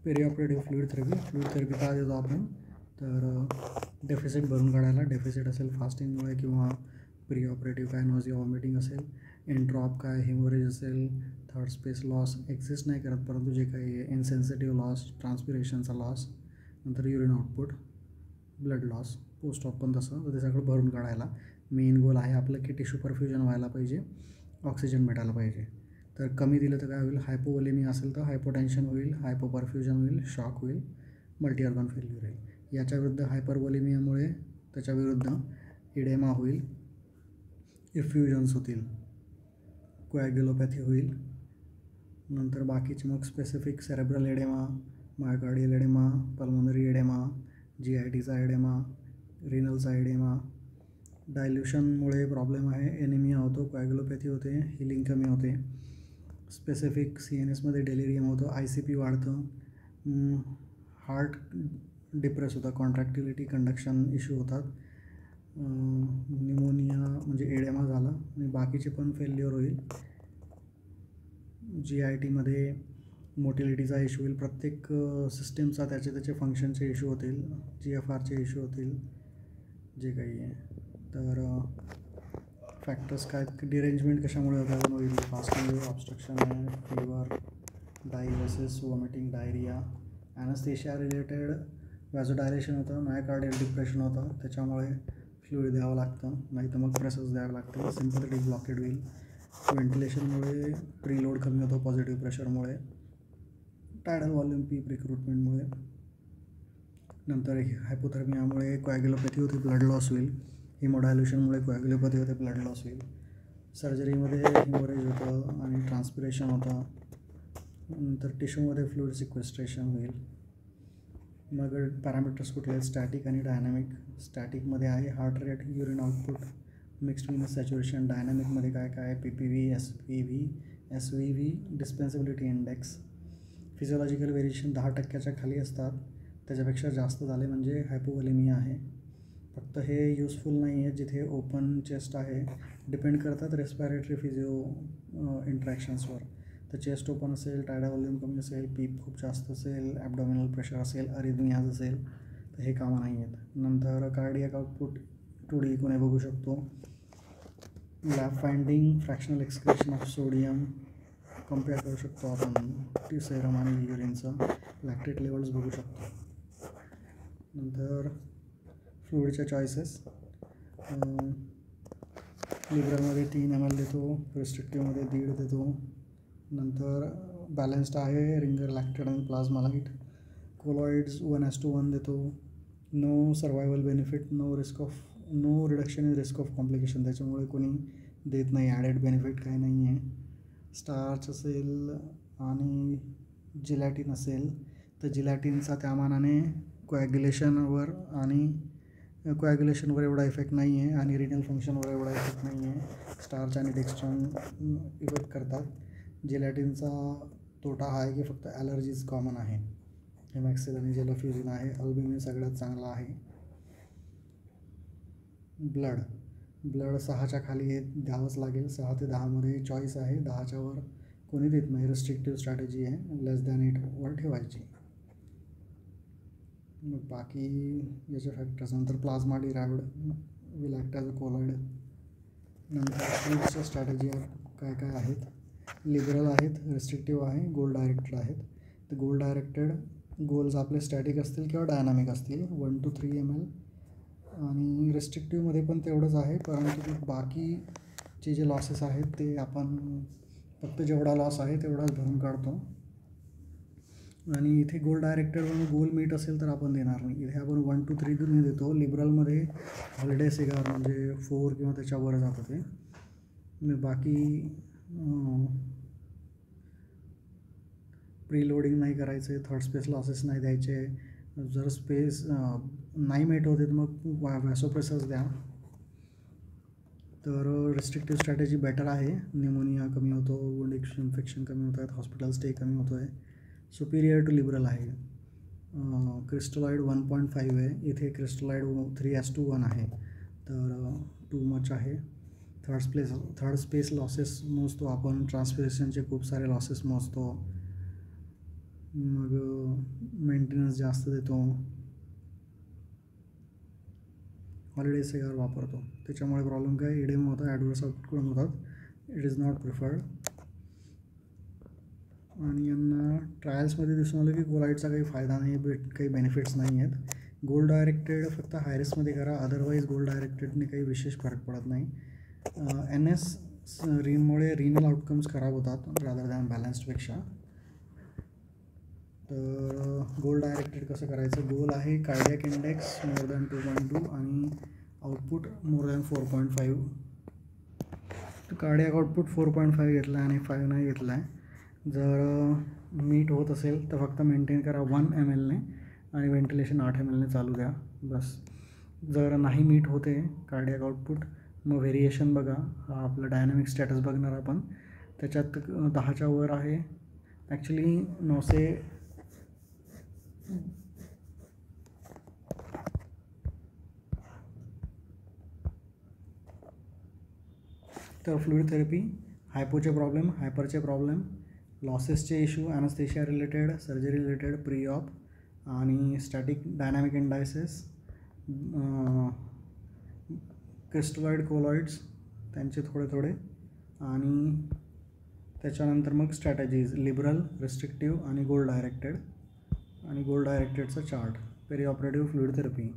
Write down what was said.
पेरिऑपरेटिव्ह fluid therapy का देतो आपण, तर डेफिसिट भरून काढायला. डेफिसिट असेल फास्टिंगमुळे किंवा प्रिऑपरेटिव्ह काय नॉझिया वॉमिटिंग असेल, एंट्रॉप काय हेमोरेज असेल, थर्ड स्पेस लॉस एक्झिस्ट नाही करत परंतु जे काही इनसेन्सिटिव्ह लॉस, ट्रान्सपिरेशनचा लॉस, नंतर urine output, blood loss, post op पण तसं, तर ते सगळं भरून काढायला. मेन गोल आहे आपलं की टिश्यू परफ्युजन व्हायला पाहिजे, ऑक्सिजन भेटायला पाहिजे. तर कमी दिलं तर काय होईल, हायपोवोलेमिया असेल तर हायपोटेन्शन होईल, हायपोपरफ्युजन होईल, शॉक होईल, मल्टी ऑर्गन फेल्युअर होईल. याच्या विरुद्ध हायपरवोलेमियामुळे त्याच्या विरुद्ध इडेमा होईल, इफ्युजन्स होतील, कोॲग्युलोपॅथी होईल. नंतर बाकीचे मग specific cerebral oedema, myocardial oedema, pulmonary oedema, GITचा एडेमा, रिनलचा एडेमा. डायल्युशनमुळे प्रॉब्लेम आहे, एनिमिया होतो, कोॲग्युलोपॅथी होते, हिलिंग कमी होते. स्पेसिफिक CNSमध्ये डेलिरियम होतं, ICP वाढतं, हार्ट डिप्रेस होतं, कॉन्ट्रॅक्टिलिटी कंडक्शन इश्यू होतात, न्यूमोनिया म्हणजे एडेमा झाला आणि बाकीचे पण फेल्युअर होईल. GITमध्ये मोटिलिटीचा इश्यू होईल, प्रत्येक सिस्टीमचा त्याचे फंक्शनचे इश्यू होतील, GFRचे इश्यू होतील, जे काही आहे. तर फॅक्टर्स काय, डिरेंजमेंट कशामुळे होतात, होईल फास्टिंग, ऑब्स्ट्रक्शन आहे, fever, dialysis, vomiting, diarrhoea, anaesthesia related vasodilation होतं, मायोकार्डियल डिप्रेशन होतं, त्याच्यामुळे फ्लुइड द्यावं लागतं, नाही तर मग प्रेसर्स द्यावे लागते, सिम्पॅथेटिक ब्लॉकेड होईल. व्हेंटिलेशनमुळे प्रीलोड कमी होतो पॉझिटिव्ह प्रेशरमुळे, टायडल व्हॉल्यूम पीप रिक्रुटमेंटमुळे. नंतर हायपोथर्मियामुळे कोॲग्युलोपॅथी होते, ब्लड लॉस होईल, हिमोडायल्युशनमुळे कोॲग्युलोपॅथी होते, ब्लड लॉस होईल. सर्जरीमध्ये हिमोरेज होतं आणि ट्रान्सपिरेशन होतं. नंतर टिश्यूमध्ये फ्लुइड सिक्वेस्ट्रेशन होईल. मग पॅरामीटर्स कुठले आहेत, स्टॅटिक आणि डायनॅमिक. स्टॅटिकमध्ये आहे heart rate, urine output, mixed venous saturation. डायनॅमिकमध्ये काय काय, PPV, SPV, SVV, distensibility index. Physiological variation 10% खाली असतात, त्याच्यापेक्षा जास्त झाले म्हणजे हायपोवोलेमिया आहे. फक्त हे युजफुल नाही आहे जिथे ओपन चेस्ट आहे, डिपेंड करतात रेस्पिरेटरी फिजिओ इंट्रॅक्शन्सवर. तर चेस्ट ओपन असेल, टायडल व्हॉल्यूम कमी असेल, पीप खूप जास्त असेल, ॲबडॉमिनल प्रेशर असेल, अरिथमियाज असेल, तर हे कामं नाही आहेत. नंतर कार्डियक आउटपुट 2D कोणी बघू शकतो. Lab finding, fractional excretion of sodium compare करू शकतो आपण सेरम आणि युरिनचं, लॅक्टेट लेवल्स बघू शकतो. नंतर फ्लुइडच्या चॉईसेस, लिबरलमध्ये 3 ml देतो, रिस्ट्रिक्टिव्हमध्ये 1.5 देतो. नंतर बॅलन्स्ड आहे, रिंगर, लॅक्टेट आणि प्लाझ्मालाइट. कोलॉइड्स 1:1 देतो. No survival benefit, no reduction in risk of complication, त्याच्यामुळे कोणी देत नाही, ॲडेड बेनिफिट काही नाही आहे. स्टार्च असेल आणि जिलॅटिन असेल तर जिलॅटिनचा त्या मानाने कोॲग्युलेशनवर एवढा इफेक्ट नाही आहे आणि रिनल फंक्शनवर एवढा इफेक्ट नाही आहे. स्टार्च आणि डेक्स्ट्रॉन इफेक्ट करतात. जिलॅटिनचा तोटा हा आहे की फक्त ॲलर्जीज कॉमन आहे. हेमॅक्सिल आणि जेलोफ्युजिन आहे. अल्ब्युमिन सगळ्यात चांगला आहे. ब्लड 6च्या खाली द्यावंच लागेल. 6 ते 10मध्ये चॉईस आहे, 10च्या वर कोणी देत नाही. रिस्ट्रिक्टिव्ह स्ट्रॅटेजी आहे, लेस दॅन 8वर ठेवायची. मग बाकी याचे फॅक्टर्स, नंतर plasma derived will act as a colloid. नंतर फ्लुइडच्या स्ट्रॅटेजी काय काय आहेत, लिबरल आहेत, रिस्ट्रिक्टिव्ह आहे, गोल डायरेक्टेड आहेत. तर गोल डायरेक्टेड गोल्स आपले स्टॅटिक असतील किंवा डायनामिक असतील, 1 to 3 ml. आणि रिस्ट्रिक्टिव्हमध्ये पण तेवढंच आहे, परंतु बाकीचे जे लॉसेस आहेत ते आपण फक्त जेवढा लॉस आहे तेवढाच भरून काढतो. आणि इथे गोल डायरेक्टेड गोल मीट असेल तर आपण देणार नाही. इथे आपण 1 to 3 देतो. लिबरलमध्ये हॉलिडे सिगार म्हणजे 4 किंवा त्याच्यावर जातं ते. बाकी प्रीलोडिंग नाही करायचे, थर्ड स्पेस लॉसेस नाही द्यायचे. जर स्पेस नाही मेट होते तर मग व्हॅसोप्रेसर्स द्या. तर रिस्ट्रिक्टिव्ह स्ट्रॅटेजी बेटर आहे. न्यूमोनिया कमी होतो, वुंड इन्फेक्शन कमी होत आहेत, हॉस्पिटल स्टे कमी होतो आहे. सुपिरियर टू लिबरल आहे. क्रिस्टलॉइड 1.5 आहे, इथे क्रिस्टलॉइड 3:1 आहे, तर टू मच आहे. थर्ड स्पेस लॉसेस मोजतो आपण, ट्रान्सपिरेशनचे खूप सारे लॉसेस मोजतो. मग मेंटेनन्स जास्त देतो, हॉलिडेज यावर वापरतो, त्याच्यामुळे प्रॉब्लेम काय एडेमा होता, ॲडवर्स आउटकम होतात, इट इज नॉट प्रिफर्ड. आणि यांना ट्रायल्समध्ये दिसून आलं की कोलाईडचा काही फायदा नाही, काही बेनिफिट्स नाही आहेत. गोल डायरेक्टेड फक्त हाय रिस्कमध्ये करा, अदरवाईज गोल डायरेक्टेडने काही विशेष फरक पडत नाही. NS रीनमुळे रिनल आउटकम्स खराब होतात रादर दॅन बॅलन्स्डपेक्षा. तर गोल डायरेक्टेड कसं करायचं, गोल आहे कार्डियक इंडेक्स मोर दॅन 2.2 आणि आउटपुट मोर दॅन 4.5. तर कार्डियक आउटपुट 4.5 घेतला आहे आणि 5 नाही घेतला आहे. जर मीट होत असेल तर फक्त मेंटेन करा 1 ml आणि व्हेंटिलेशन 8 ml चालू द्या बस. जर नाही मीट होते कार्डियक आउटपुट मग व्हेरिएशन बघा, हा आपला डायनॅमिक स्टॅटस बघणार आपण, त्याच्यात 10च्या वर आहे. ॲक्च्युली 900 तर फ्लुइड थेरपी, हायपोचे प्रॉब्लेम, हायपरचे प्रॉब्लेम, लॉसेसचे issue, anaesthesia related, surgery related, pre op आणि static dynamic indices, crystalloid colloids त्यांचे थोडे आणि त्याच्यानंतर मग स्ट्रॅटेजीज लिबरल, रिस्ट्रिक्टिव्ह आणि गोल डायरेक्टेड आणि गोल डायरेक्टेडचा chart, perioperative fluid therapy.